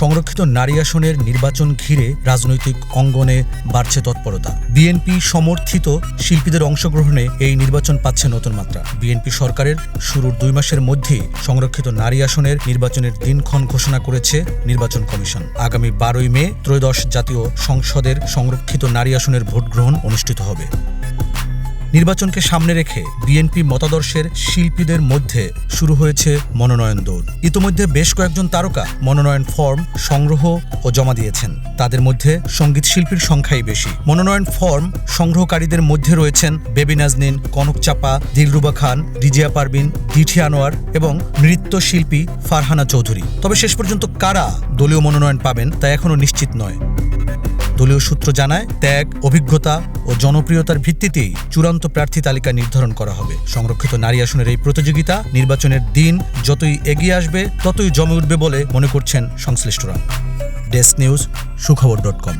সংরক্ষিত নারী আসনের নির্বাচন ঘিরে রাজনৈতিক অঙ্গনে বাড়ছে তৎপরতা। বিএনপি সমর্থিত শিল্পীদের অংশগ্রহণে এই নির্বাচন পাচ্ছে নতুন মাত্রা। বিএনপি সরকারের শুরুর 2 মাসের মধ্যেই সংরক্ষিত নারী আসনের নির্বাচনের দিনক্ষণ ঘোষণা করেছে নির্বাচন কমিশন। আগামী 12ই মে ত্রয়োদশ জাতীয় সংসদের সংরক্ষিত নারী আসনের ভোট গ্রহণ অনুষ্ঠিত হবে। নির্বাচনকে সামনে রেখে বিএনপি মতাদর্শের শিল্পীদের মধ্যে শুরু হয়েছে মনোনয়ন দৌড়। ইতোমধ্যে বেশ কয়েকজন তারকা মনোনয়ন ফর্ম সংগ্রহ ও জমা দিয়েছেন। তাদের মধ্যে সঙ্গীত শিল্পীর সংখ্যাই বেশি। মনোনয়ন ফর্ম সংগ্রহকারীদের মধ্যে রয়েছেন বেবি নাজনীন, কনক চাপা, দিলরুবা খান, রিজিয়া পারভিন, দিঠি আনোয়ার এবং নৃত্যশিল্পী ফারহানা চৌধুরী। তবে শেষ পর্যন্ত কারা দলীয় মনোনয়ন পাবেন তা এখনও নিশ্চিত নয়। দলীয় সূত্র জানায়, ত্যাগ, অভিজ্ঞতা ও জনপ্রিয়তার ভিত্তিতেই চূড়ান্ত প্রার্থী তালিকা নির্ধারণ করা হবে। সংরক্ষিত নারী আসনের এই প্রতিযোগিতা নির্বাচনের দিন যতই এগিয়ে আসবে ততই জমে উঠবে বলে মনে করছেন সংশ্লিষ্টরা। Desk news, সুখবর.com।